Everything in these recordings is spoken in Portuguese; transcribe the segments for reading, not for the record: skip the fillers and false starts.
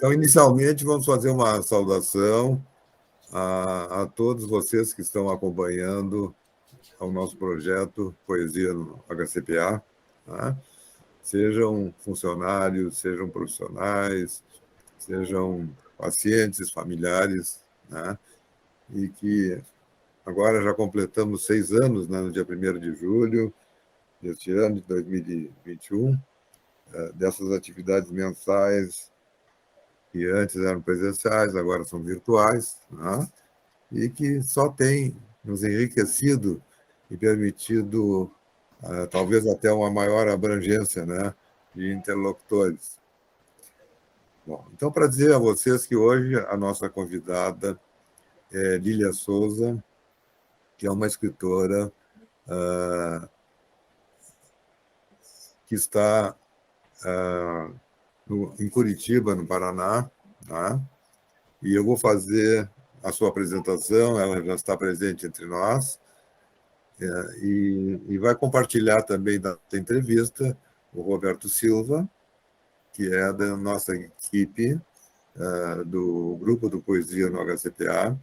Então, inicialmente, vamos fazer uma saudação a todos vocês que estão acompanhando o nosso projeto Poesia no HCPA, tá? Sejam funcionários, sejam profissionais, sejam pacientes, familiares, né? E que agora já completamos 6 anos, né, no dia 1º de julho deste ano, de 2021, dessas atividades mensais que antes eram presenciais, agora são virtuais, né? E que só tem nos enriquecido e permitido, talvez até uma maior abrangência, né, de interlocutores. Bom, então, para dizer a vocês que hoje a nossa convidada é Lília Souza, que é uma escritora que está em Curitiba, no Paraná, tá? E eu vou fazer a sua apresentação, ela já está presente entre nós, e vai compartilhar também da entrevista o Roberto Silva, que é da nossa equipe do Grupo do Poesia no HCPA,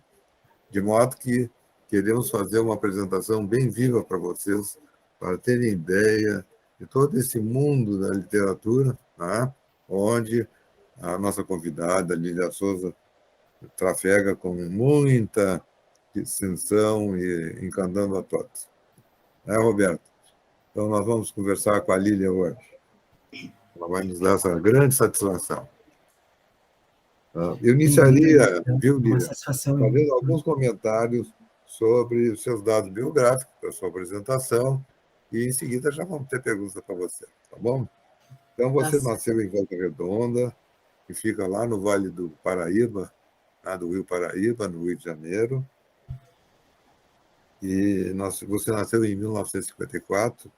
de modo que queremos fazer uma apresentação bem viva para vocês, para terem ideia de todo esse mundo da literatura, né, onde a nossa convidada, Lília Souza, trafega com muita distinção e encantando a todos. Roberto? Então, nós vamos conversar com a Lília hoje. Ela vai nos dar essa grande satisfação. Eu iniciaria, viu, Lília, fazendo alguns comentários sobre os seus dados biográficos, a sua apresentação, e em seguida já vamos ter perguntas para você, tá bom? Então, você nasceu em Volta Redonda, que fica lá no Vale do Paraíba, do Rio Paraíba, no Rio de Janeiro. E você nasceu em 1954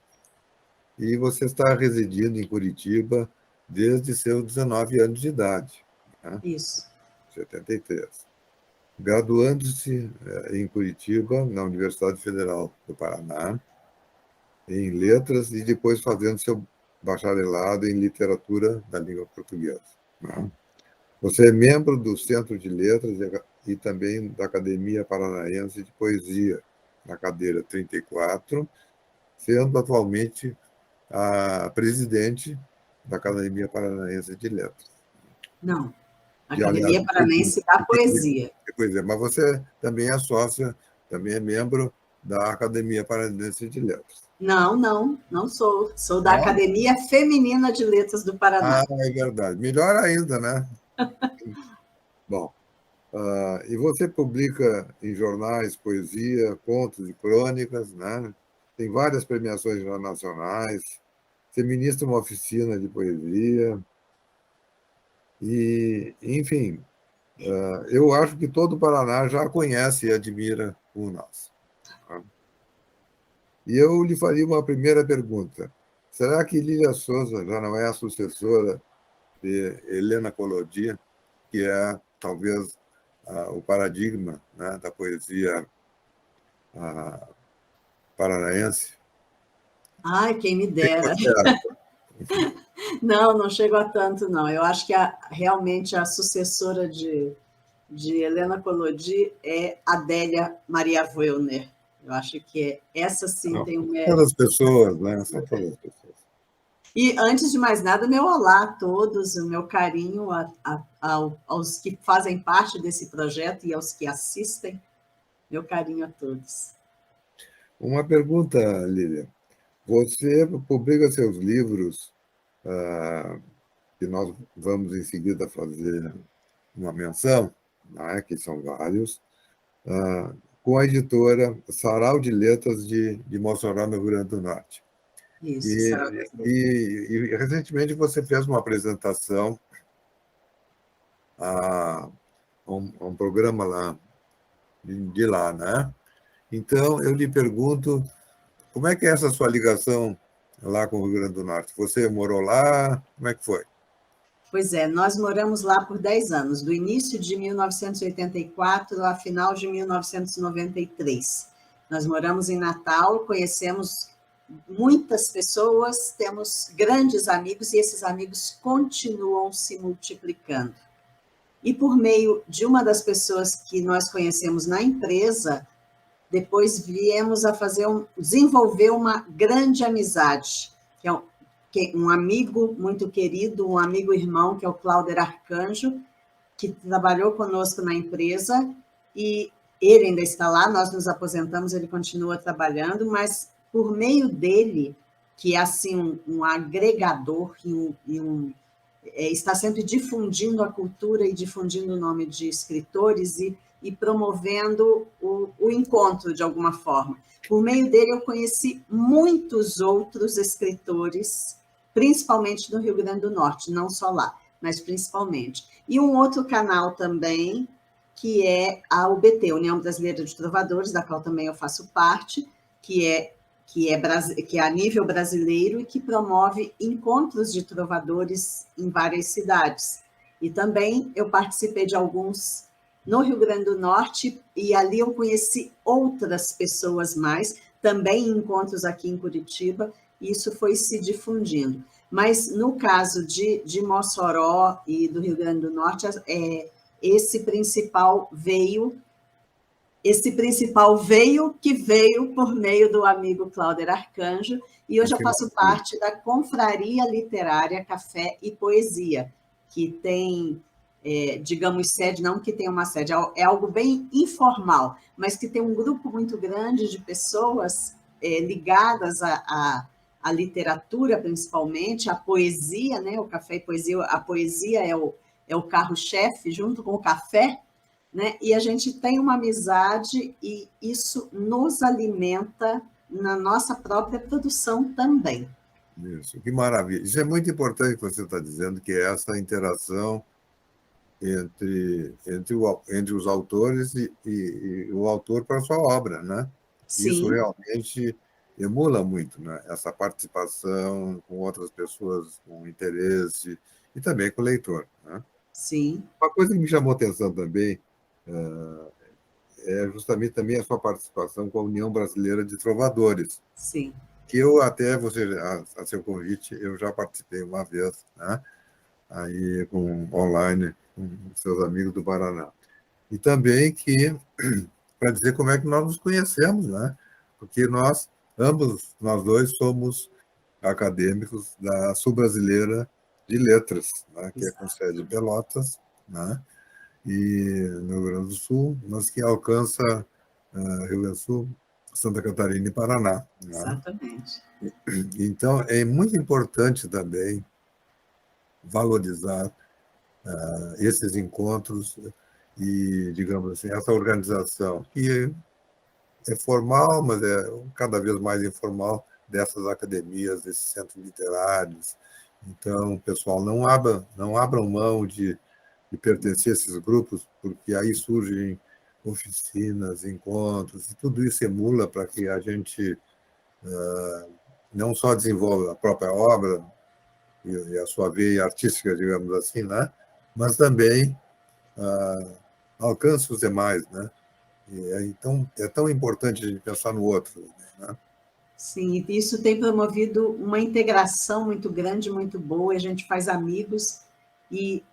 e você está residindo em Curitiba desde seus 19 anos de idade. Né? Isso. 73. Graduando-se em Curitiba, na Universidade Federal do Paraná, em letras, e depois fazendo seu bacharelado em literatura da língua portuguesa. Né? Você é membro do Centro de Letras e também da Academia Paranaense de Poesia, na cadeira 34, sendo atualmente a presidente da Academia Paranaense de Letras. Não, Academia Paranaense da Poesia. Mas você também é sócia, também é membro da Academia Paranaense de Letras. Não sou. Sou da Academia Feminina de Letras do Paraná. É verdade. Melhor ainda, né? Bom, e você publica em jornais poesia, contos e crônicas, né? Tem várias premiações internacionais. Você ministra uma oficina de poesia. E, enfim, eu acho que todo o Paraná já conhece e admira o nosso. E eu lhe faria uma primeira pergunta. Será que Lília Souza já não é a sucessora de Helena Collodi, que é, talvez, o paradigma, né, da poesia paranaense? Ai, quem me dera. Não chego a tanto, não. Eu acho que realmente a sucessora de Helena Collodi é Adélia Maria Voelner. Eu acho que essa sim tem um mérito. Todas as pessoas, né? São todas as pessoas. E, antes de mais nada, meu olá a todos, o meu carinho aos que fazem parte desse projeto e aos que assistem. Meu carinho a todos. Uma pergunta, Lília. Você publica seus livros, que nós vamos em seguida fazer uma menção, né, que são vários, com a editora Sarau de Letras de Mossoró, no Rio Grande do Norte. Isso, e recentemente você fez uma apresentação a um programa lá, de lá, né? Então, eu lhe pergunto, como é que é essa sua ligação lá com o Rio Grande do Norte? Você morou lá? Como é que foi? Pois é, nós moramos lá por 10 anos, do início de 1984 ao final de 1993. Nós moramos em Natal, conhecemos muitas pessoas, temos grandes amigos e esses amigos continuam se multiplicando. e por meio de uma das pessoas que nós conhecemos na empresa, depois viemos a desenvolver uma grande amizade, que é um amigo muito querido, um amigo irmão, que é o Cláudio Arcanjo, que trabalhou conosco na empresa, e ele ainda está lá, nós nos aposentamos, ele continua trabalhando, mas por meio dele, que é assim um agregador está sempre difundindo a cultura e difundindo o nome de escritores e promovendo o encontro de alguma forma. Por meio dele, eu conheci muitos outros escritores, principalmente no Rio Grande do Norte, não só lá, mas principalmente. E um outro canal também, que é a UBT, União Brasileira de Trovadores, da qual também eu faço parte, que é a nível brasileiro e que promove encontros de trovadores em várias cidades. E também eu participei de alguns no Rio Grande do Norte, e ali eu conheci outras pessoas mais, também em encontros aqui em Curitiba, e isso foi se difundindo. Mas no caso de Mossoró e do Rio Grande do Norte, esse principal veio que veio por meio do amigo Cláudio Arcanjo, e hoje eu faço parte da Confraria Literária Café e Poesia, que tem, digamos, sede, não que tenha uma sede, é algo bem informal, mas que tem um grupo muito grande de pessoas ligadas à literatura, principalmente, à poesia, né? O Café e Poesia, a poesia é o carro-chefe, junto com o café, né? E a gente tem uma amizade e isso nos alimenta na nossa própria produção também. Isso, que maravilha. Isso é muito importante que você está dizendo, que é essa interação entre os autores e o autor para a sua obra, né? Isso Sim. realmente emula muito, né? Essa participação com outras pessoas com interesse e também com o leitor, né? Sim. Uma coisa que me chamou a atenção também é justamente também a sua participação com a União Brasileira de Trovadores, Sim. que eu até, a seu convite, eu já participei uma vez, né? Aí online com seus amigos do Paraná. E também para dizer como é que nós nos conhecemos, né? Porque nós dois somos acadêmicos da Sul-Brasileira de Letras, né? Que é com sede em Pelotas, né? E no Rio Grande do Sul, mas que alcança Rio Grande do Sul, Santa Catarina e Paraná, né? Exatamente. Então, é muito importante também valorizar esses encontros e, digamos assim, essa organização, que é formal, mas é cada vez mais informal, dessas academias, desses centros literários. Então, pessoal, não abram mão de pertencer a esses grupos, porque aí surgem oficinas, encontros, e tudo isso emula para que a gente não só desenvolva a própria obra e a sua veia artística, digamos assim, né? Mas também alcance os demais, né? Então, é tão importante a gente pensar no outro, né? Sim, isso tem promovido uma integração muito grande, muito boa, a gente faz amigos e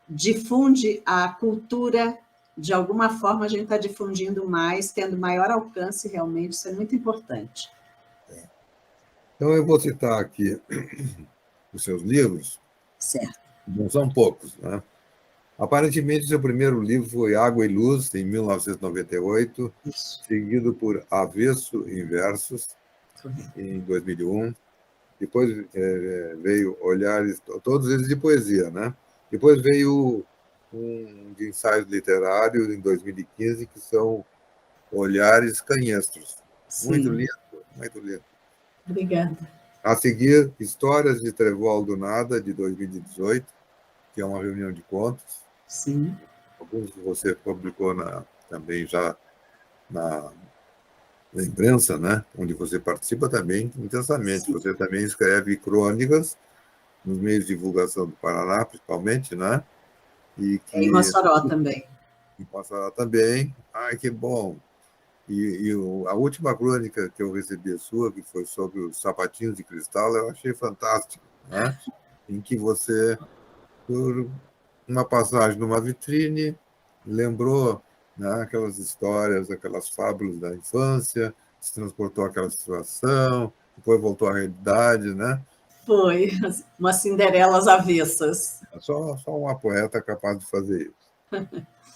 difunde a cultura, de alguma forma a gente está difundindo mais, tendo maior alcance realmente, isso é muito importante. Então, eu vou citar aqui os seus livros, Certo. não são poucos, né? Aparentemente, seu primeiro livro foi Água e Luz, em 1998, Isso. seguido por Avesso em Versos, em 2001. Depois veio Olhares, todos eles de poesia, né? Depois veio um de ensaios literários, em 2015, que são Olhares Canhestros. Muito Sim. lindo, muito lindo. Obrigada. A seguir, Histórias de Trevol do Nada, de 2018, que é uma reunião de contos. Sim. Alguns que você publicou também já na imprensa, né? Onde você participa também intensamente. Sim. Você também escreve crônicas nos meios de divulgação do Paraná, principalmente, né? E Em que Mossoró também. em Passará também. Ai, que bom! A última crônica que eu recebi sua, que foi sobre os sapatinhos de cristal, eu achei fantástico, né? Em que você, por uma passagem numa vitrine, lembrou, né, aquelas histórias, aquelas fábulas da infância, se transportou àquela situação, depois voltou à realidade, né? Foi, umas Cinderelas avessas. Só uma poeta capaz de fazer isso.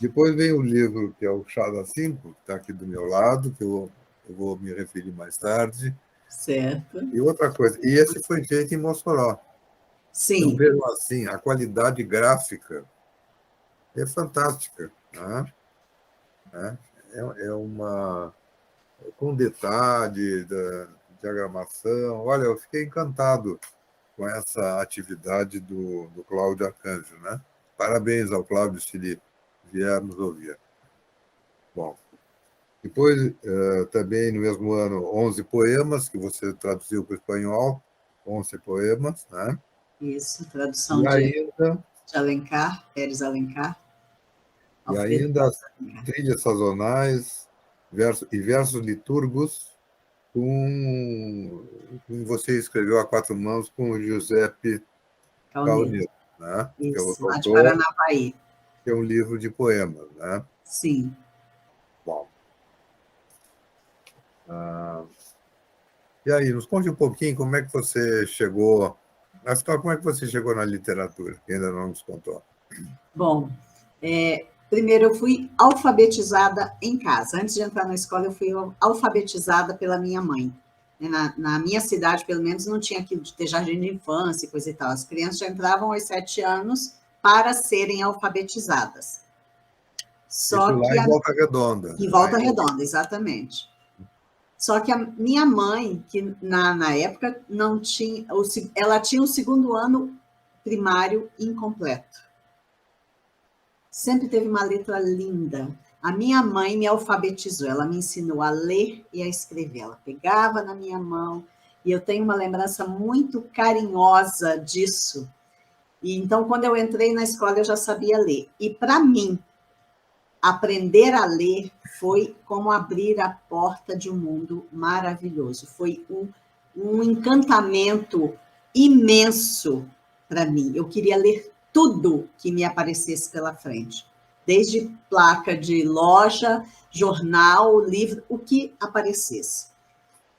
Depois vem o livro, que é o Chá das Cinco, que está aqui do meu lado, que eu vou me referir mais tarde. Certo. E outra coisa, e esse foi feito em Mossoró. Então, Sim, vejam assim, a qualidade gráfica é fantástica, né? É uma com detalhe da diagramação. Olha, eu fiquei encantado com essa atividade do Cláudio Arcanjo, né? Parabéns ao Cláudio, se ele vier nos ouvir. Bom, depois, também no mesmo ano, 11 poemas, que você traduziu para o espanhol, 11 poemas, né? isso, tradução E de ainda, Alencar, Pérez Alencar, e Alfredo ainda Pérez as Alencar. trilhas sazonais e versos litúrgicos com você escreveu a quatro mãos com o Giuseppe Caunedo, Caunedo, né? Que é isso, outro lá de autor, Paranapaí. que é um livro de poemas, né? Sim. Bom, ah, e aí, nos conte um pouquinho como é que você chegou, afinal, como é que você chegou na literatura, que ainda não nos contou. Bom, primeiro eu fui alfabetizada em casa. Antes de entrar na escola, eu fui alfabetizada pela minha mãe. Na minha cidade, pelo menos, não tinha aquilo de ter jardim de infância e coisa e tal. As crianças já entravam aos 7 anos para serem alfabetizadas. Isso Só lá que em Volta Redonda. em Lá Volta Redonda, exatamente. Só que a minha mãe, que na época não tinha, ela tinha o segundo ano primário incompleto. Sempre teve uma letra linda. A minha mãe me alfabetizou, ela me ensinou a ler e a escrever. Ela pegava na minha mão, e eu tenho uma lembrança muito carinhosa disso. E então, quando eu entrei na escola, eu já sabia ler. E para mim, aprender a ler foi como abrir a porta de um mundo maravilhoso. Foi um encantamento imenso para mim. Eu queria ler tudo que me aparecesse pela frente, desde placa de loja, jornal, livro, o que aparecesse.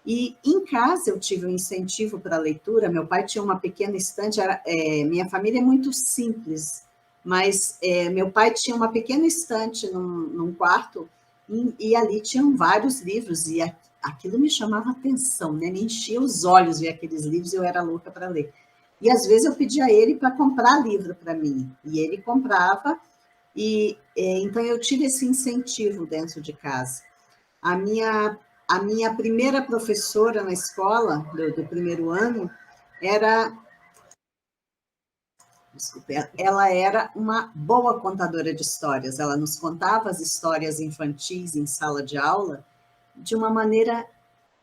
E em casa eu tive um incentivo para a leitura. Meu pai tinha uma pequena estante. Minha família é muito simples, mas meu pai tinha uma pequena estante num quarto e ali tinham vários livros e aquilo me chamava atenção, né? Me enchia os olhos ver aqueles livros e eu era louca para ler. E às vezes eu pedia a ele para comprar livro para mim e ele comprava e então eu tive esse incentivo dentro de casa. A minha, a minha primeira professora na escola, do primeiro ano, era, desculpe, ela era uma boa contadora de histórias. Ela nos contava as histórias infantis em sala de aula de uma maneira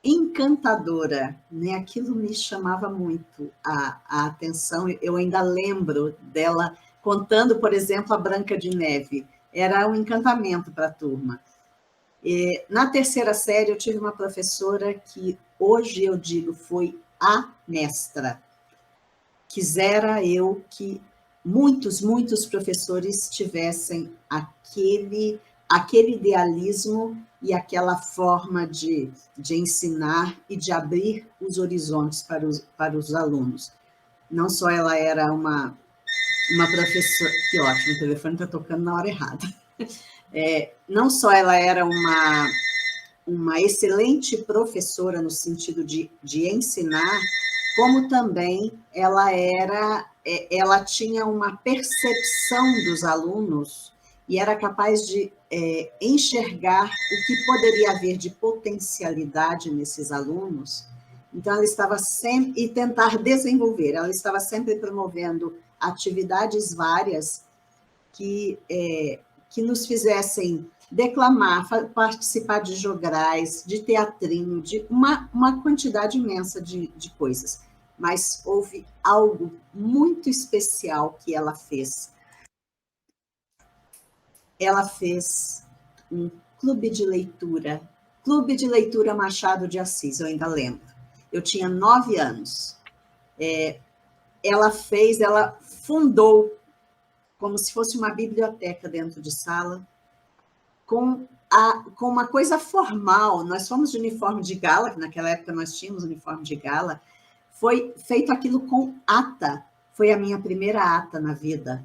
encantadora, né? Aquilo me chamava muito a atenção. Eu ainda lembro dela contando, por exemplo, a Branca de Neve. Era um encantamento para a turma. Na terceira série, eu tive uma professora que hoje eu digo foi a mestra. Quisera eu que muitos professores tivessem aquele idealismo e aquela forma de ensinar e de abrir os horizontes para os alunos. Não só ela era uma professora... Que ótimo, o telefone está tocando na hora errada. Não só ela era uma excelente professora no sentido de ensinar, como também ela tinha uma percepção dos alunos e era capaz de enxergar o que poderia haver de potencialidade nesses alunos. Então, ela estava sempre, e tentar desenvolver, ela estava sempre promovendo atividades várias que nos fizessem declamar, participar de jograis, de teatrinho, de uma quantidade imensa de coisas. Mas houve algo muito especial que ela fez. Ela fez um clube de leitura Machado de Assis, eu ainda lembro. Eu tinha 9 anos. Ela fundou como se fosse uma biblioteca dentro de sala, com uma coisa formal. Nós fomos de uniforme de gala, que naquela época nós tínhamos uniforme de gala, foi feito aquilo com ata, foi a minha primeira ata na vida.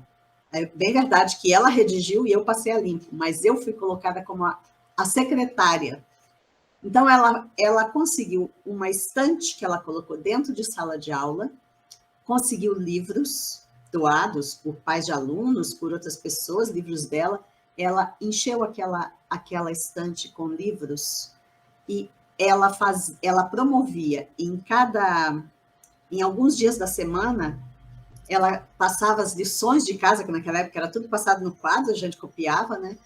É bem verdade que ela redigiu e eu passei a limpo, mas eu fui colocada como a secretária. Então, ela conseguiu uma estante que ela colocou dentro de sala de aula, conseguiu livros doados por pais de alunos, por outras pessoas, livros dela. Ela encheu aquela estante com livros e ela promovia em alguns dias da semana, ela passava as lições de casa, que naquela época era tudo passado no quadro, a gente copiava, né?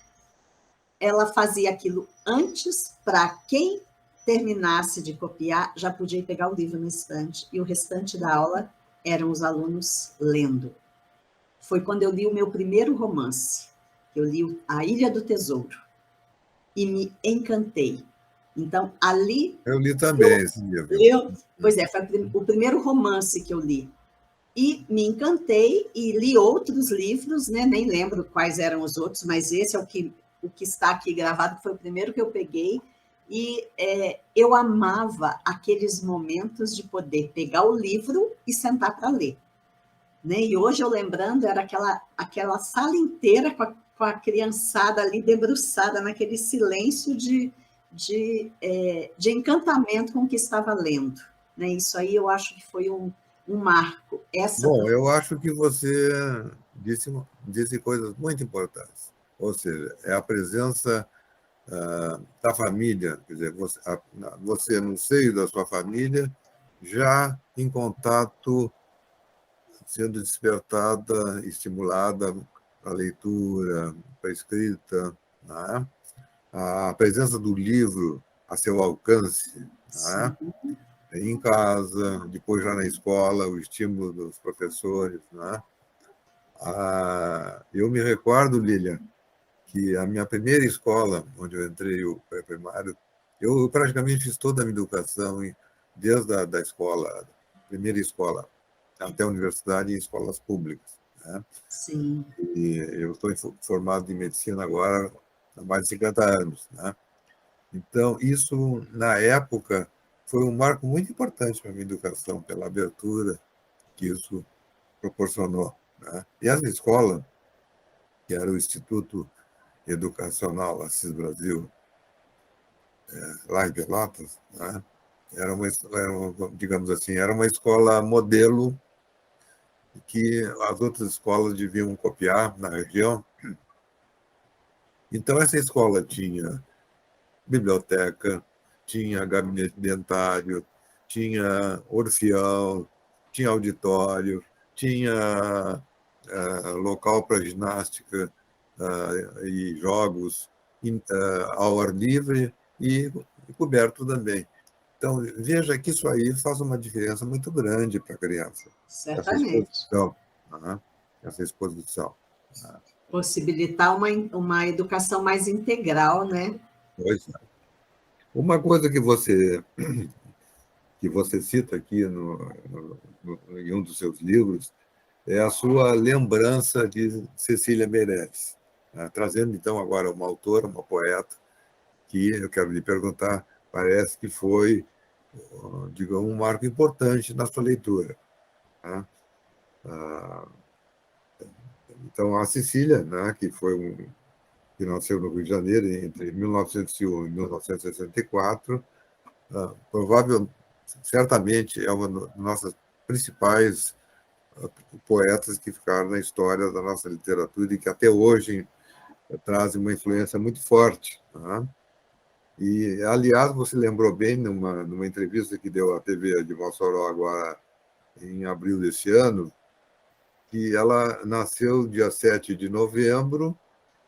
Ela fazia aquilo antes, para quem terminasse de copiar, já podia pegar o livro no estante, e o restante da aula eram os alunos lendo. Foi quando eu li o meu primeiro romance. Eu li A Ilha do Tesouro e me encantei. Então, ali... Eu li também esse livro. Pois é, foi o primeiro romance que eu li. E me encantei e li outros livros, né? Nem lembro quais eram os outros, mas esse é o que está aqui gravado, foi o primeiro que eu peguei. E eu amava aqueles momentos de poder pegar o livro e sentar para ler. Né? E hoje, eu lembrando, era aquela sala inteira com a criançada ali debruçada naquele silêncio de encantamento com o que estava lendo. Né? Isso aí eu acho que foi um marco. Bom, eu acho que você disse coisas muito importantes. Ou seja, é a presença da família, quer dizer, você no seio da sua família, já em contato, sendo despertada, estimulada para a leitura, para a escrita, né? A presença do livro a seu alcance, né? Em casa, depois já na escola, o estímulo dos professores, né? Eu me recordo, Lilian, que a minha primeira escola, onde eu entrei, o pré-primário, eu praticamente fiz toda a minha educação, desde a escola, primeira escola, até a universidade, em escolas públicas. Né? Sim. E eu estou formado em medicina agora há mais de 50 anos. Né? Então, isso, na época, foi um marco muito importante para a minha educação, pela abertura que isso proporcionou. Né? E essa escola, que era o Instituto Educacional Assis Brasil, lá em Pelotas, né? Digamos assim, era uma escola modelo que as outras escolas deviam copiar na região. Então, essa escola tinha biblioteca, tinha gabinete dentário, tinha orfeão, tinha auditório, tinha local para ginástica e jogos ao ar livre e coberto também. Então, veja que isso aí faz uma diferença muito grande para a criança. Certamente. Essa exposição. Possibilitar uma educação mais integral, né? Pois é. Uma coisa que você cita aqui em um dos seus livros é a sua lembrança de Cecília Meirelles, né? Trazendo, então, agora uma autora, uma poeta, que eu quero lhe perguntar, parece que foi, digamos, um marco importante na sua leitura. Né? Então, a Cecília, né, que nasceu no Rio de Janeiro entre 1901 e 1964, certamente é uma das nossas principais poetas que ficaram na história da nossa literatura e que até hoje trazem uma influência muito forte. Né? E, aliás, você lembrou bem, numa entrevista que deu à TV de Mossoró agora em abril desse ano, que ela nasceu dia 7 de novembro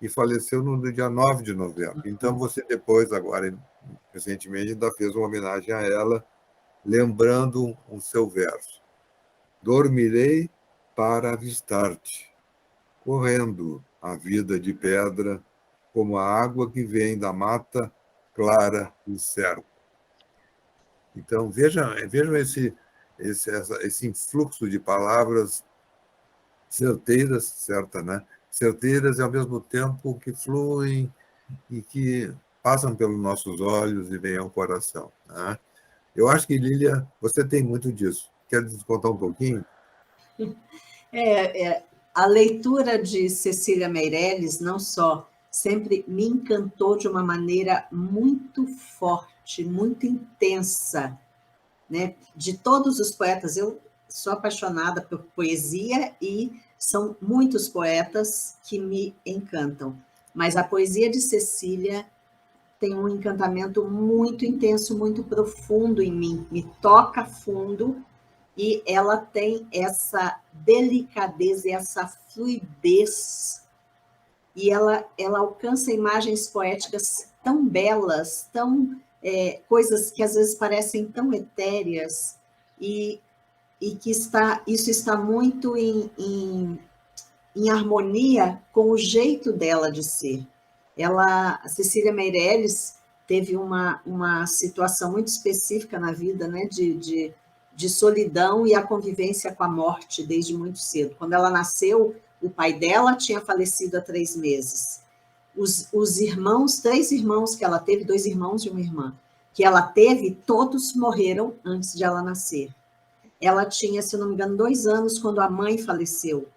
e faleceu no dia 9 de novembro. Então, você depois, agora, recentemente, ainda fez uma homenagem a ela, lembrando o seu verso. Dormirei para avistar-te, correndo a vida de pedra, como a água que vem da mata clara e certa. Então, vejam esse influxo de palavras certeiras, certa, né? Certeiras e ao mesmo tempo que fluem e que passam pelos nossos olhos e vêm ao coração, né? Eu acho que, Lília, você tem muito disso. Quer descontar um pouquinho? A leitura de Cecília Meirelles, não só sempre me encantou de uma maneira muito forte, muito intensa, né? De todos os poetas, eu sou apaixonada por poesia e são muitos poetas que me encantam, mas a poesia de Cecília tem um encantamento muito intenso, muito profundo em mim, me toca fundo, e ela tem essa delicadeza e essa fluidez, e ela alcança imagens poéticas tão belas, tão coisas que às vezes parecem tão etéreas, e, e que isso está muito em harmonia com o jeito dela de ser. A Cecília Meirelles teve uma situação muito específica na vida, né, de solidão e a convivência com a morte desde muito cedo. Quando ela nasceu, o pai dela tinha falecido há 3 meses. Os irmãos, 3 irmãos que ela teve, 2 irmãos e uma irmã, que ela teve, todos morreram antes de ela nascer. Ela tinha, se não me engano, 2 anos quando a mãe faleceu.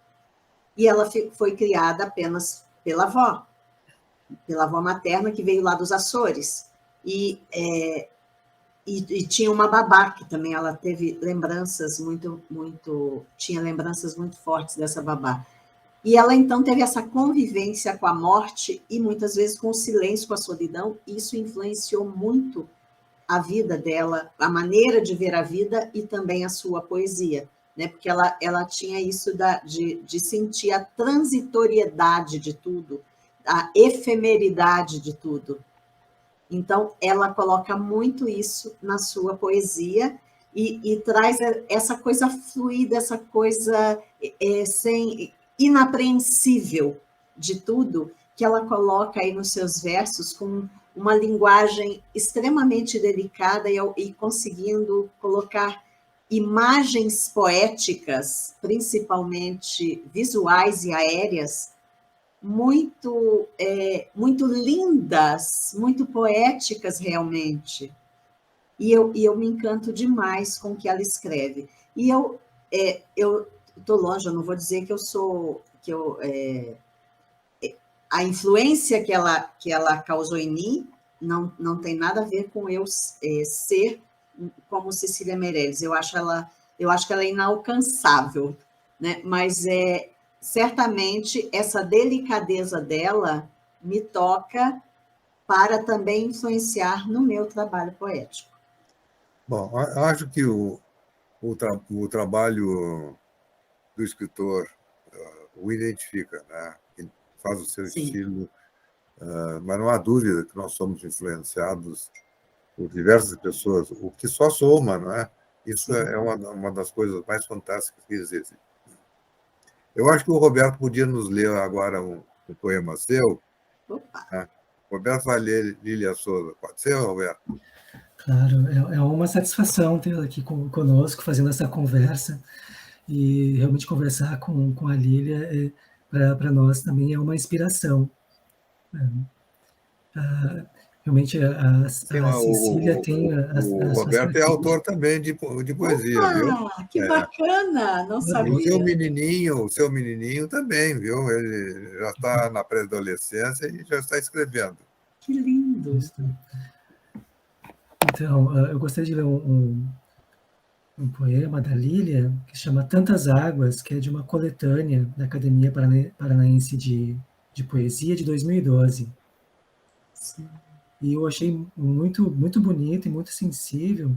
E ela foi criada apenas pela avó materna, que veio lá dos Açores. E tinha uma babá, que também ela teve lembranças tinha lembranças muito fortes dessa babá. E ela, então, teve essa convivência com a morte e, muitas vezes, com o silêncio, com a solidão. E isso influenciou muito a vida dela, a maneira de ver a vida e também a sua poesia, né? Porque ela tinha isso de sentir a transitoriedade de tudo, a efemeridade de tudo. Então, ela coloca muito isso na sua poesia e traz essa coisa fluida, essa coisa inapreensível de tudo, que ela coloca aí nos seus versos com uma linguagem extremamente delicada e conseguindo colocar imagens poéticas, principalmente visuais e aéreas, muito lindas, muito poéticas realmente. E eu me encanto demais com o que ela escreve. E eu estou longe, eu não vou dizer que a influência que ela causou em mim não tem nada a ver com eu ser como Cecília Meirelles. Eu acho que ela é inalcançável, né? Mas certamente essa delicadeza dela me toca para também influenciar no meu trabalho poético. Bom, acho que o trabalho do escritor o identifica, né? Faz o seu Sim. estilo, mas não há dúvida que nós somos influenciados por diversas pessoas, o que só soma, não é? Isso é uma das coisas mais fantásticas que existem. Eu acho que o Roberto podia nos ler agora um poema seu. Opa. Né? O Roberto vai ler Lília Souza. Pode ser, Roberto? Claro, é uma satisfação tê-la aqui conosco, fazendo essa conversa, e realmente conversar com a Lília, para nós também é uma inspiração. Realmente, a Cecília tem as suas Roberto é autor também de poesia, Opa, viu? Que bacana, não sabia. O seu menininho também, viu? Ele já está na pré-adolescência e já está escrevendo. Que lindo. Então, eu gostaria de ler um poema da Lília, que se chama Tantas Águas, que é de uma coletânea da Academia Paranaense de Poesia de 2012. Sim. E eu achei muito, muito bonito e muito sensível,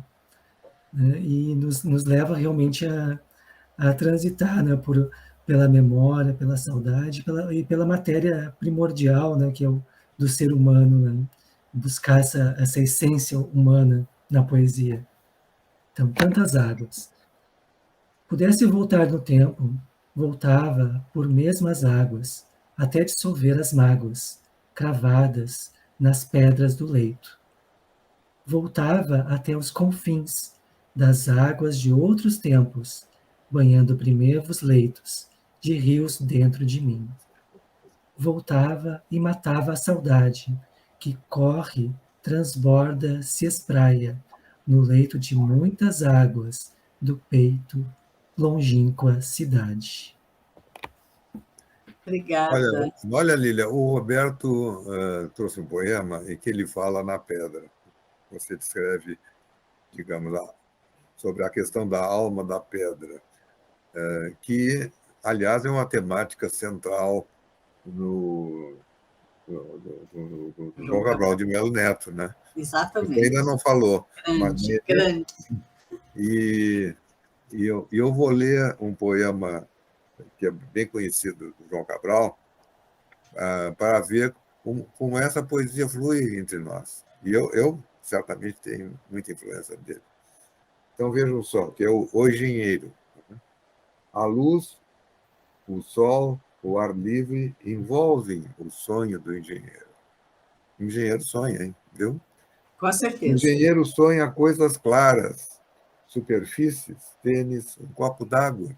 né? E nos leva realmente a transitar, né, pela memória, pela saudade e pela matéria primordial, né, que é do ser humano, né? Buscar essa essência humana na poesia. Então, Tantas Águas. Pudesse voltar no tempo, voltava por mesmas águas, até dissolver as mágoas, cravadas nas pedras do leito. Voltava até os confins das águas de outros tempos, banhando primevos leitos de rios dentro de mim. Voltava e matava a saudade, que corre, transborda, se espraia, no leito de muitas águas, do peito, longínqua cidade. Obrigada. Olha, Lília, o Roberto trouxe um poema em que ele fala na pedra. Você descreve, digamos, sobre a questão da alma da pedra, que, aliás, é uma temática central no João Cabral de Melo Neto, né? Você Exatamente. ainda não falou. Grande, grande. E eu vou ler um poema que é bem conhecido do João Cabral, para ver como essa poesia flui entre nós. E eu certamente tenho muita influência dele. Então vejam só, que é o engenheiro. A luz, o sol, o ar livre envolvem o sonho do engenheiro. O engenheiro sonha, hein? Viu? Com O certeza. engenheiro sonha coisas claras, superfícies, tênis, um copo d'água,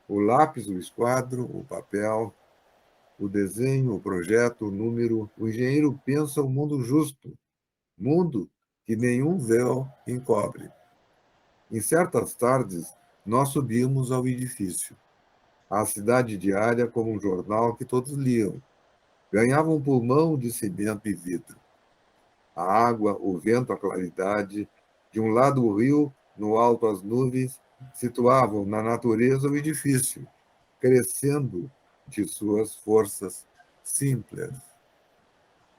o lápis, o esquadro, o papel, o desenho, o projeto, o número. O engenheiro pensa o mundo justo, mundo que nenhum véu encobre. Em certas tardes, nós subimos ao edifício, à cidade diária como um jornal que todos liam. Ganhava um pulmão de cimento e vidro. A água, o vento, a claridade, de um lado o rio, no alto as nuvens, situavam na natureza o edifício, crescendo de suas forças simples.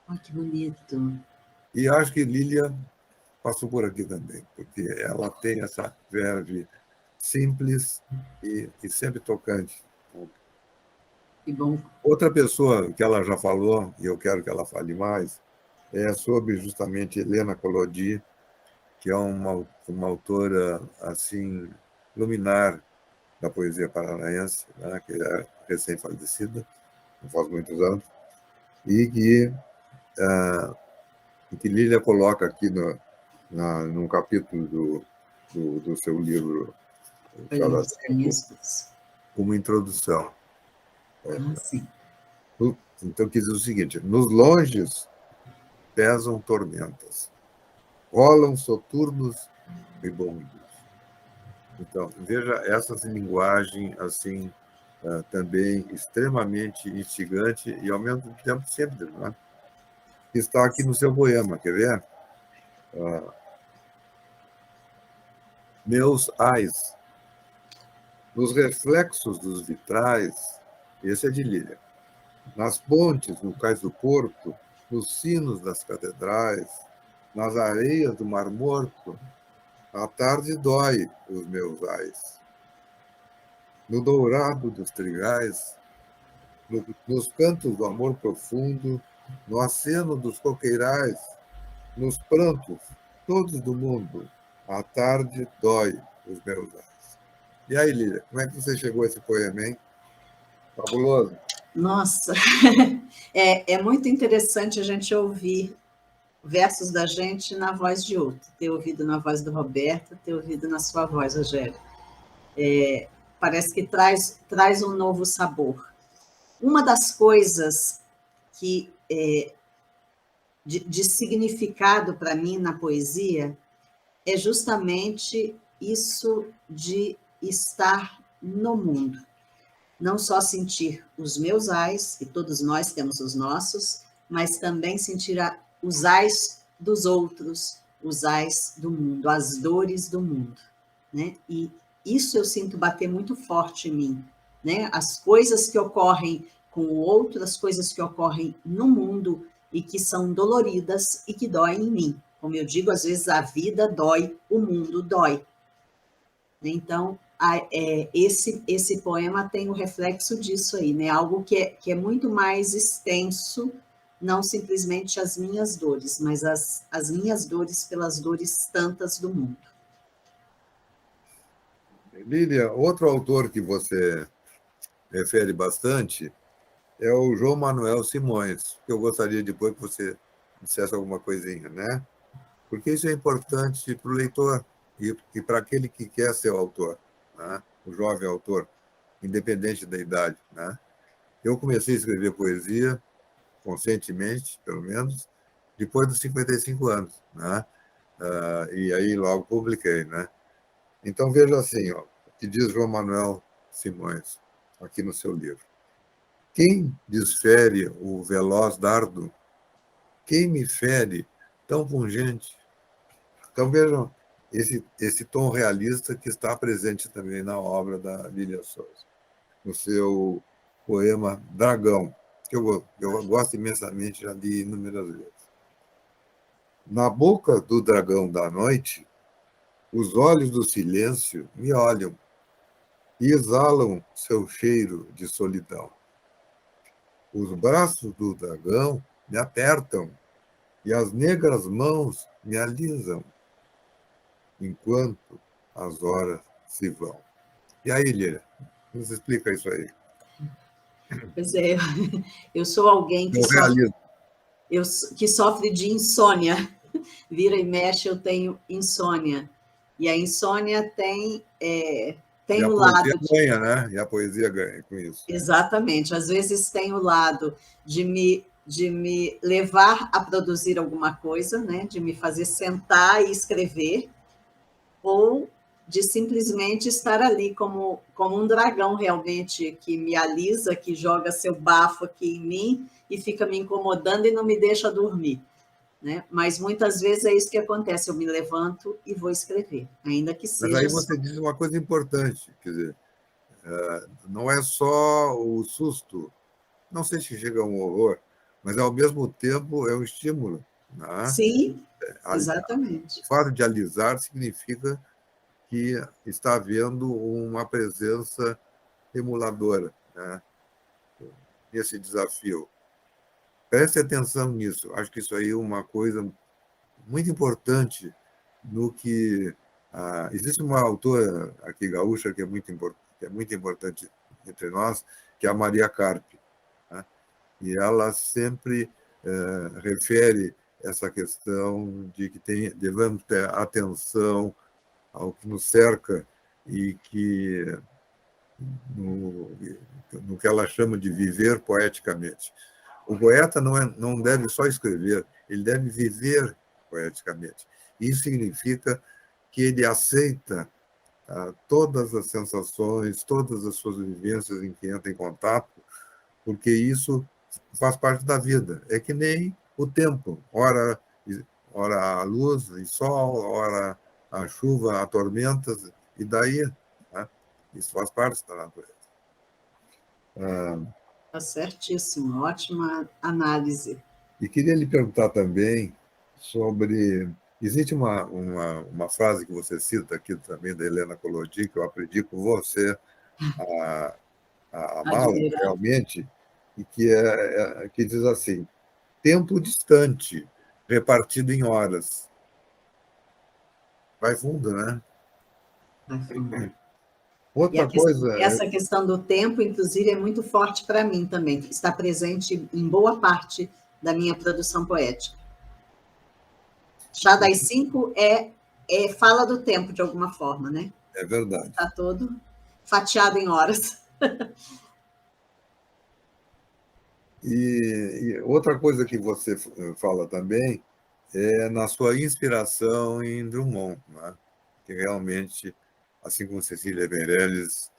Oh, que bonito. E acho que Lília passou por aqui também, porque ela tem essa verve simples e sempre tocante. Que bom. Outra pessoa que ela já falou, e eu quero que ela fale mais, é sobre justamente Helena Collodi, que é uma autora assim luminar da poesia paranaense, né, que é recém-falecida, não faz muitos anos, e que Lília coloca aqui num capítulo do seu livro como introdução. Sim. Então, quis dizer o seguinte: nos longes pesam tormentas, rolam soturnos ribondos. Então, veja essa linguagem assim, também extremamente instigante e, ao mesmo tempo, sempre, não é? Que está aqui no seu poema, quer ver? Meus ais, nos reflexos dos vitrais, esse é de Lília, nas pontes, no cais do porto, nos sinos das catedrais, nas areias do Mar Morto, a tarde dói os meus ais. No dourado dos trigais, nos cantos do amor profundo, no aceno dos coqueirais, nos prantos, todos do mundo, a tarde dói os meus ais. E aí, Lília, como é que você chegou a esse poema, hein? Fabuloso. Nossa, é muito interessante a gente ouvir versos da gente na voz de outro, ter ouvido na voz do Roberto, ter ouvido na sua voz, Rogério. Parece que traz um novo sabor. Uma das coisas que de significado para mim na poesia é justamente isso de estar no mundo. Não só sentir os meus ais, e todos nós temos os nossos, mas também sentir os ais dos outros, os ais do mundo, as dores do mundo, né? E isso eu sinto bater muito forte em mim, né? As coisas que ocorrem com o outro, as coisas que ocorrem no mundo e que são doloridas e que doem em mim. Como eu digo, às vezes a vida dói, o mundo dói. Então, esse poema tem o reflexo disso aí, né? Algo que é muito mais extenso, não simplesmente as minhas dores, mas as minhas dores pelas dores tantas do mundo. Lília, outro autor que você refere bastante é o João Manuel Simões, que eu gostaria depois que você dissesse alguma coisinha, né? Porque isso é importante para o leitor e para aquele que quer ser o autor, né? O jovem autor. independente da idade, né? Eu comecei a escrever poesia, conscientemente, pelo menos, depois dos 55 anos, né? E aí logo publiquei, né? Então, veja assim, ó, o que diz João Manuel Simões, aqui no seu livro. Quem desfere o veloz dardo? Quem me fere tão pungente? Então, vejam esse tom realista que está presente também na obra da Lília Souza, no seu poema Dragão, que eu gosto imensamente, já li inúmeras vezes. Na boca do dragão da noite, os olhos do silêncio me olham e exalam seu cheiro de solidão. Os braços do dragão me apertam e as negras mãos me alisam, enquanto as horas se vão. E aí, Lília, nos explica isso aí. Pois é, eu sou alguém que que sofre de insônia. Vira e mexe, eu tenho insônia. E a insônia tem o lado... ganha, né? E a poesia ganha com isso. Exatamente. Às vezes tem o lado de me levar a produzir alguma coisa, né? De me fazer sentar e escrever, ou de simplesmente estar ali como um dragão realmente que me alisa, que joga seu bafo aqui em mim e fica me incomodando e não me deixa dormir, né? Mas muitas vezes é isso que acontece, eu me levanto e vou escrever, ainda que seja... Mas aí você diz uma coisa importante, quer dizer, não é só o susto, não sei se chega a um horror, mas ao mesmo tempo é um estímulo, né? Sim, exatamente. O fato de alisar significa que está havendo uma presença emuladora, né, nesse desafio. Preste atenção nisso. Acho que isso aí é uma coisa muito importante no que... existe uma autora aqui gaúcha que é muito importante entre nós, que é a Maria Carpe, né? E ela sempre refere essa questão de que devemos ter atenção ao que nos cerca e que no que ela chama de viver poeticamente. O poeta não deve só escrever, ele deve viver poeticamente. Isso significa que ele aceita todas as sensações, todas as suas vivências em que entra em contato, porque isso faz parte da vida. É que nem o tempo, ora a luz e sol, ora a chuva, a tormentas, e daí, né? Isso faz parte da natureza. Está certíssimo, ótima análise. E queria lhe perguntar também sobre... Existe uma frase que você cita aqui também, da Helena Collodi, que eu aprendi com você a amá-la realmente, e que diz assim: tempo distante, repartido em horas. Vai fundo, né? Vai fundo. Outra coisa... Essa questão do tempo, inclusive, é muito forte para mim também, que está presente em boa parte da minha produção poética. Chá das 5 fala do tempo, de alguma forma, né? É verdade. Está todo fatiado em horas. E outra coisa que você fala também é na sua inspiração em Drummond, né? Que realmente, assim como Cecília Meirelles,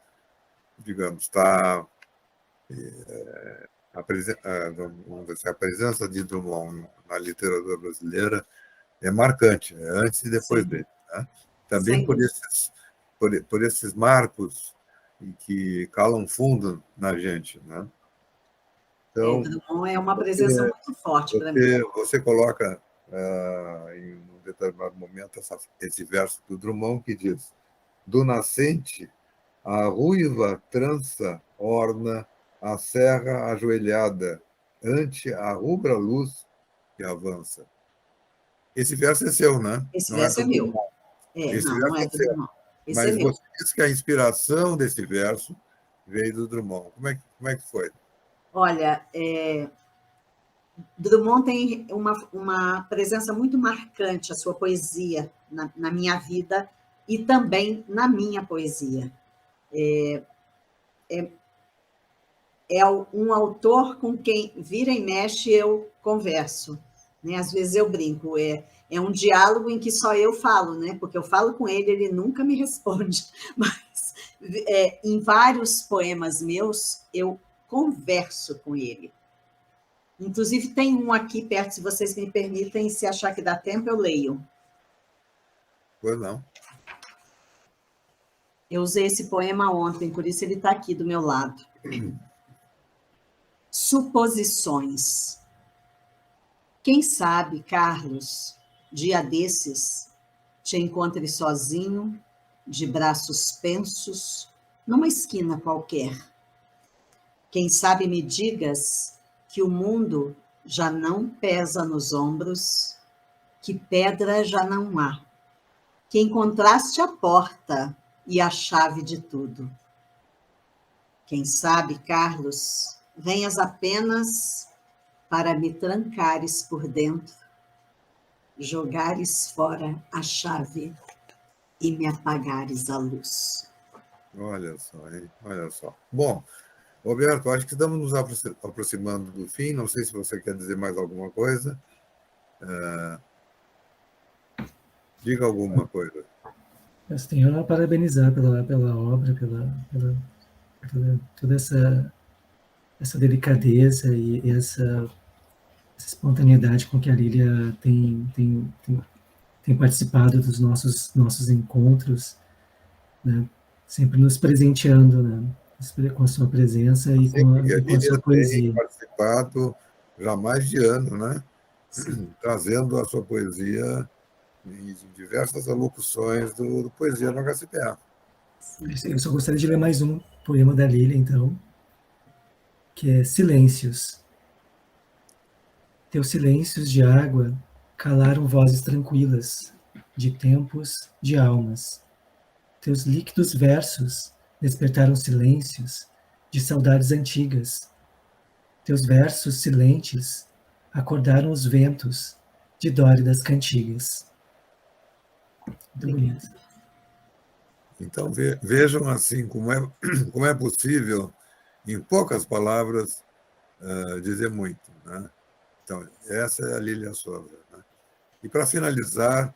digamos, está... a presença de Drummond na literatura brasileira é marcante, antes e depois dele, né? Também por esses marcos que calam fundo na gente, né? Então, Drummond é uma presença muito forte para mim. Você coloca em um determinado momento esse verso do Drummond que diz: do nascente a ruiva trança orna a serra ajoelhada ante a rubra luz que avança. Esse verso é seu, né? Esse verso é meu. Não é do Drummond. Mas você disse que a inspiração desse verso veio do Drummond. Como é que foi? Olha, Drummond tem uma presença muito marcante, a sua poesia, na minha vida e também na minha poesia. é um autor com quem vira e mexe eu converso, né? Às vezes eu brinco, é um diálogo em que só eu falo, né? Porque eu falo com ele, ele nunca me responde, mas em vários poemas meus eu converso com ele. Inclusive tem um aqui perto, se vocês me permitem, se achar que dá tempo, eu leio. Pois não. Eu usei esse poema ontem, por isso ele está aqui do meu lado. Suposições. Quem sabe, Carlos, dia desses, te encontre sozinho, de braços pensos, numa esquina qualquer. Quem sabe me digas que o mundo já não pesa nos ombros, que pedra já não há, que encontraste a porta e a chave de tudo. Quem sabe, Carlos, venhas apenas para me trancares por dentro, jogares fora a chave e me apagares a luz. Olha só, hein? Olha só. Bom, Roberto, acho que estamos nos aproximando do fim. Não sei se você quer dizer mais alguma coisa. Diga alguma coisa. Eu tenho a parabenizar pela obra, pela toda essa delicadeza e essa espontaneidade com que a Lília tem participado dos nossos encontros, né? Sempre nos presenteando, né? Com a sua presença e com a Lília sua tem poesia. participado já há mais de ano, né? Trazendo a sua poesia em diversas alocuções do Poesia no HCPA. Eu só gostaria de ler mais um poema da Lília, então, que é Silêncios. Teus silêncios de água calaram vozes tranquilas, de tempos, de almas. Teus líquidos versos despertaram silêncios de saudades antigas. Teus versos silentes acordaram os ventos de dóridas cantigas. Muito bonito. Então, vejam assim como é possível, em poucas palavras, dizer muito, né? Então, essa é a Lília Souza, né? E, para finalizar,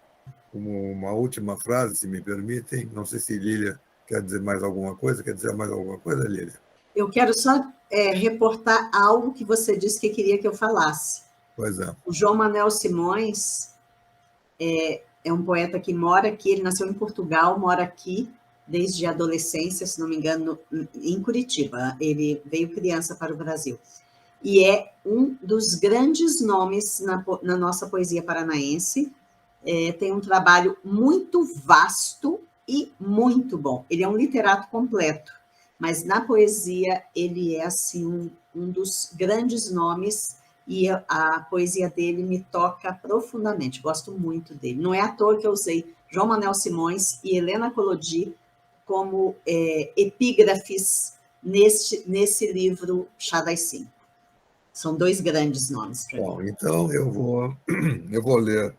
uma última frase, se me permitem, não sei se Lília quer dizer mais alguma coisa. Quer dizer mais alguma coisa, Lília? Eu quero só reportar algo que você disse que queria que eu falasse. Pois é. O João Manuel Simões é um poeta que mora aqui, ele nasceu em Portugal, mora aqui desde a adolescência, se não me engano, em Curitiba. Ele veio criança para o Brasil. E é um dos grandes nomes na nossa poesia paranaense. Tem um trabalho muito vasto e muito bom. Ele é um literato completo, mas na poesia ele é assim um dos grandes nomes e a poesia dele me toca profundamente. Gosto muito dele. Não é à toa que eu usei João Manuel Simões e Helena Collodi como epígrafes nesse livro Chá das Cinco. São dois grandes nomes para mim. Bom, então eu vou ler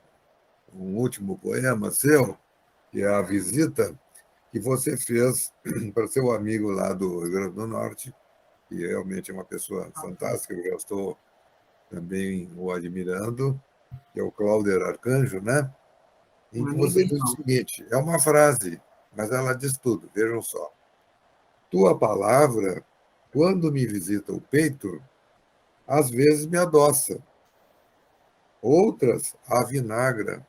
um último poema seu, que é A Visita, que você fez para seu amigo lá do Rio Grande do Norte, que realmente é uma pessoa fantástica, eu já estou também o admirando, que é o Cláudio Arcanjo, né? Em que você diz o seguinte, é uma frase, mas ela diz tudo, vejam só. Tua palavra, quando me visita o peito, às vezes me adoça, outras avinagra,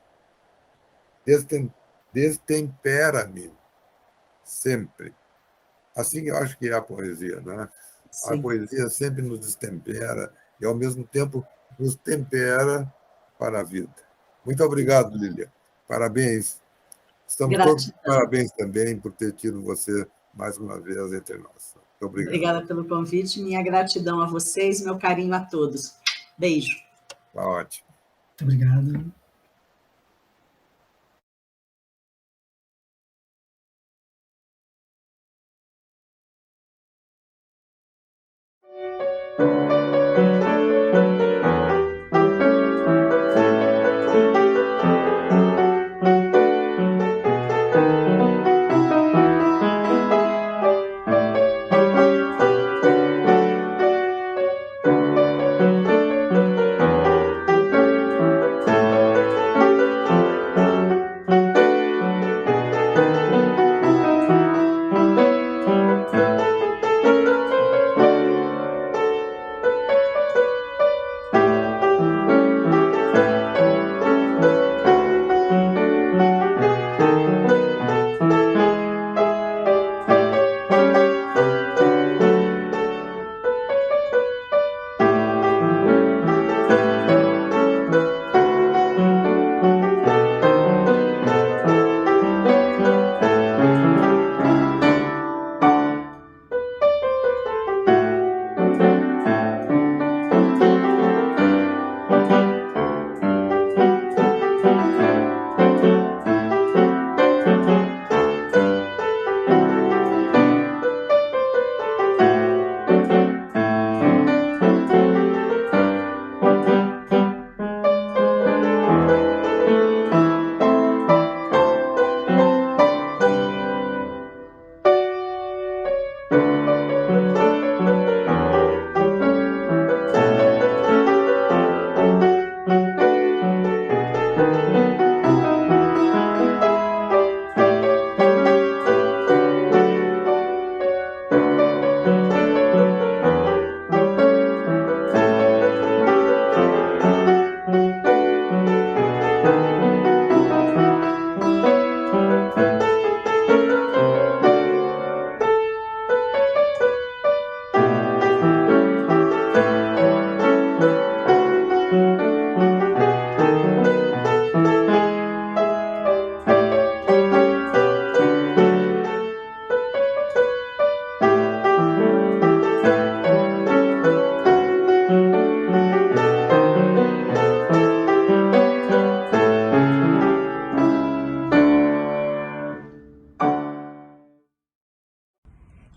destempera-me sempre. Assim eu acho que é a poesia, né? Sim. A poesia sempre nos destempera e, ao mesmo tempo, nos tempera para a vida. Muito obrigado, Lília. Parabéns. Estamos todos de parabéns também por ter tido você mais uma vez entre nós. Muito obrigado. Obrigada pelo convite. Minha gratidão a vocês, meu carinho a todos. Beijo. Tá ótimo. Muito obrigado.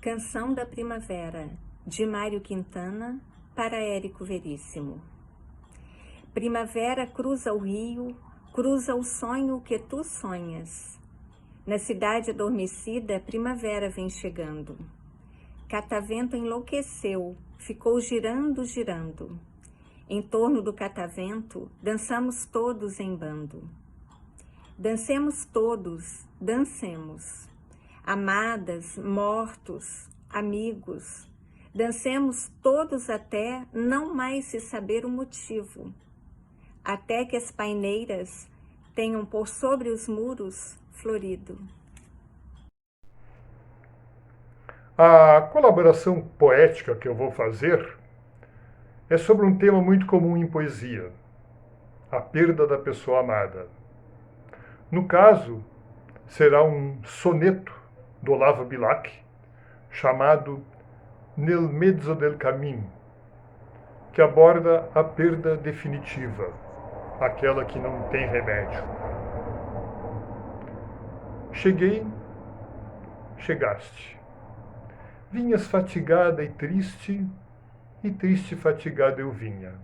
Canção da Primavera, de Mário Quintana, para Érico Veríssimo. Primavera cruza o rio, cruza o sonho que tu sonhas. Na cidade adormecida, primavera vem chegando. Catavento enlouqueceu, ficou girando, girando. Em torno do catavento, dançamos todos em bando. Dancemos todos, dancemos. Amadas, mortos, amigos, dancemos todos até não mais se saber o motivo, até que as paineiras tenham por sobre os muros florido. A colaboração poética que eu vou fazer é sobre um tema muito comum em poesia, a perda da pessoa amada. No caso, será um soneto do Olavo Bilac, chamado Nel mezzo del cammino, que aborda a perda definitiva, aquela que não tem remédio. Cheguei, chegaste. Vinhas fatigada e triste fatigada eu vinha.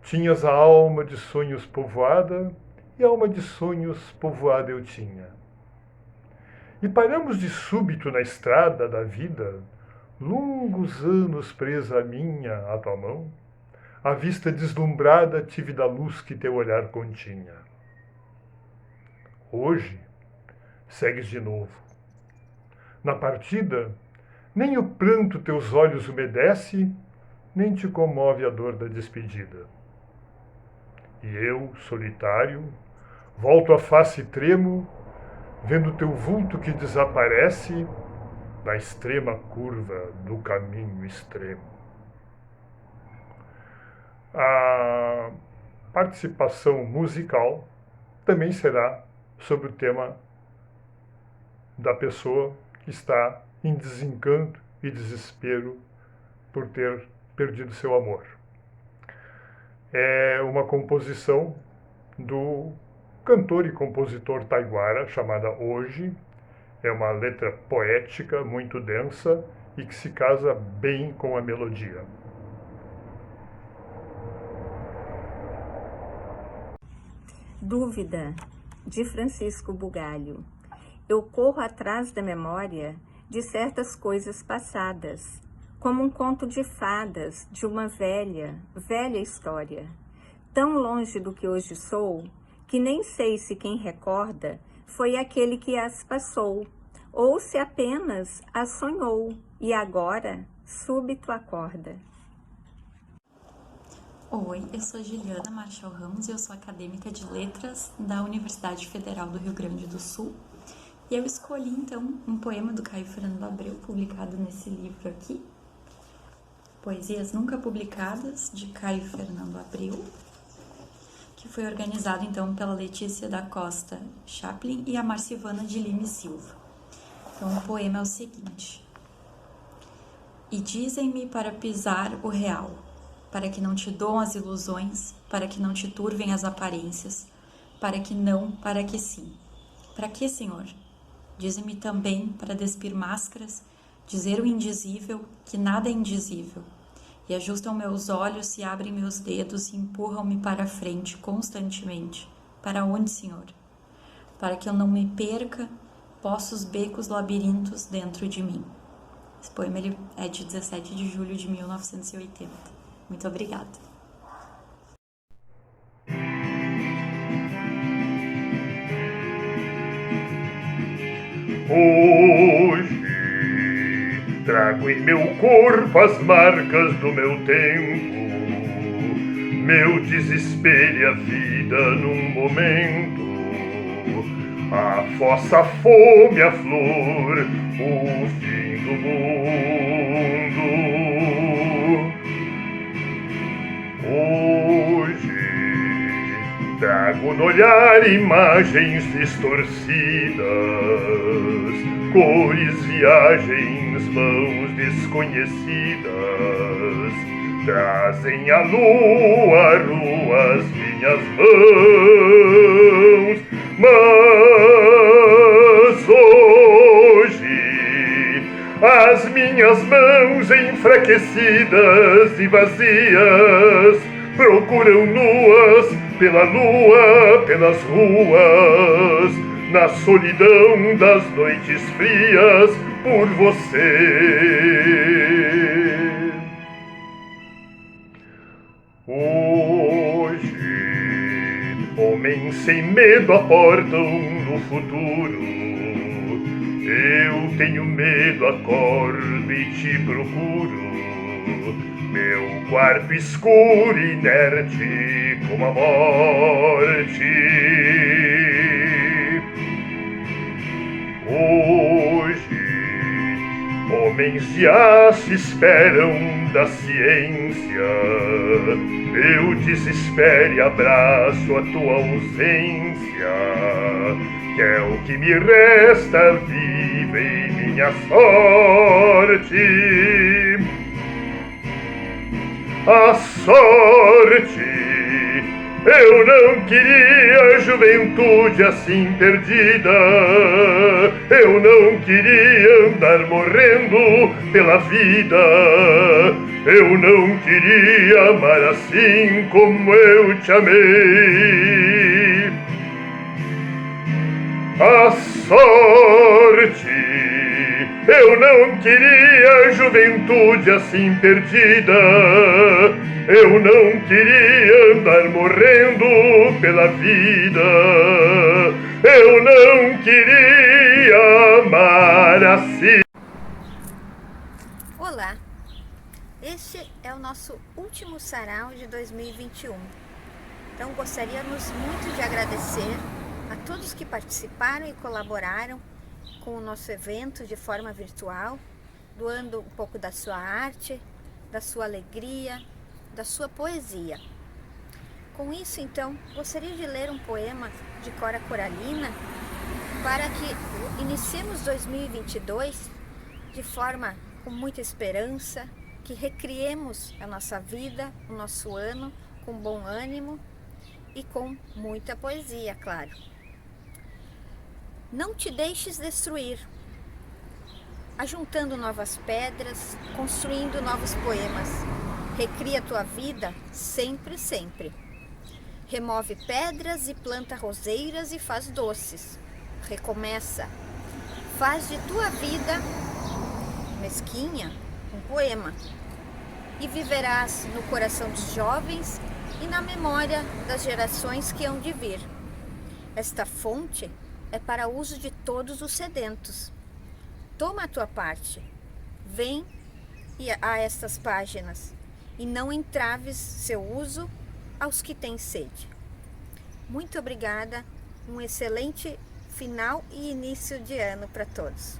Tinhas a alma de sonhos povoada, e alma de sonhos povoada eu tinha. E paramos de súbito na estrada da vida, longos anos presa a minha, a tua mão. A vista deslumbrada tive da luz que teu olhar continha. Hoje, segues de novo. Na partida, nem o pranto teus olhos umedece, nem te comove a dor da despedida. E eu, solitário, volto a face e tremo, vendo teu vulto que desaparece na extrema curva do caminho extremo. A participação musical também será sobre o tema da pessoa que está em desencanto e desespero por ter perdido seu amor. É uma composição do cantor e compositor taiguara, chamada Hoje. É uma letra poética, muito densa e que se casa bem com a melodia. Dúvida, de Francisco Bugalho. Eu corro atrás da memória de certas coisas passadas, como um conto de fadas de uma velha, velha história, tão longe do que hoje sou, que nem sei se quem recorda foi aquele que as passou, ou se apenas as sonhou, e agora súbito acorda. Oi, eu sou Juliana Marchal Ramos e eu sou acadêmica de Letras da Universidade Federal do Rio Grande do Sul. E eu escolhi, então, um poema do Caio Fernando Abreu, publicado nesse livro aqui, Poesias Nunca Publicadas, de Caio Fernando Abreu, que foi organizado, então, pela Letícia da Costa Chaplin e a Marcivana de Lima e Silva. Então, o poema é o seguinte. E dizem-me para pisar o real, para que não te doam as ilusões, para que não te turvem as aparências, para que não, para que sim. Para que, Senhor? Dizem-me também para despir máscaras, dizer o indizível, que nada é indizível, e ajustam meus olhos e abrem meus dedos e empurram-me para a frente constantemente. Para onde, Senhor? Para que eu não me perca, poços, becos, labirintos dentro de mim. Esse poema ele é de 17 de julho de 1980. Muito obrigada. Hoje trago em meu corpo as marcas do meu tempo, meu desespero e a vida num momento, a fossa, a fome, a flor, o fim do mundo. Hoje trago no olhar imagens distorcidas, cores, viagens, mãos desconhecidas, trazem a lua, as minhas mãos, mas hoje Minhas mãos enfraquecidas e vazias procuram nuas pela lua, pelas ruas, na solidão das noites frias por você. Hoje, homens sem medo aportam no futuro. Eu tenho medo, acordo e te procuro. Meu quarto escuro e inerte como a morte. Hoje, homens já se esperam da ciência. Eu desespero e abraço a tua ausência, que é o que me resta viva em minha sorte. A sorte, eu não queria juventude assim perdida. Eu não queria andar morrendo pela vida. Eu não queria amar assim como eu te amei. A sorte, eu não queria juventude assim perdida. Eu não queria andar morrendo pela vida. Eu não queria amar assim. Olá, este é o nosso último sarau de 2021. Então gostaríamos muito de agradecer a todos que participaram e colaboraram com o nosso evento de forma virtual, doando um pouco da sua arte, da sua alegria, da sua poesia. Com isso, então, gostaria de ler um poema de Cora Coralina para que iniciemos 2022 de forma com muita esperança, que recriemos a nossa vida, o nosso ano, com bom ânimo e com muita poesia, claro. Não te deixes destruir, ajuntando novas pedras, construindo novos poemas. Recria tua vida sempre, sempre. Remove pedras e planta roseiras e faz doces. Recomeça. Faz de tua vida mesquinha um poema. E viverás no coração dos jovens e na memória das gerações que hão de vir. Esta fonte é para uso de todos os sedentos. Toma a tua parte. Vem a estas páginas e não entraves seu uso aos que têm sede. Muito obrigada, um excelente final e início de ano para todos.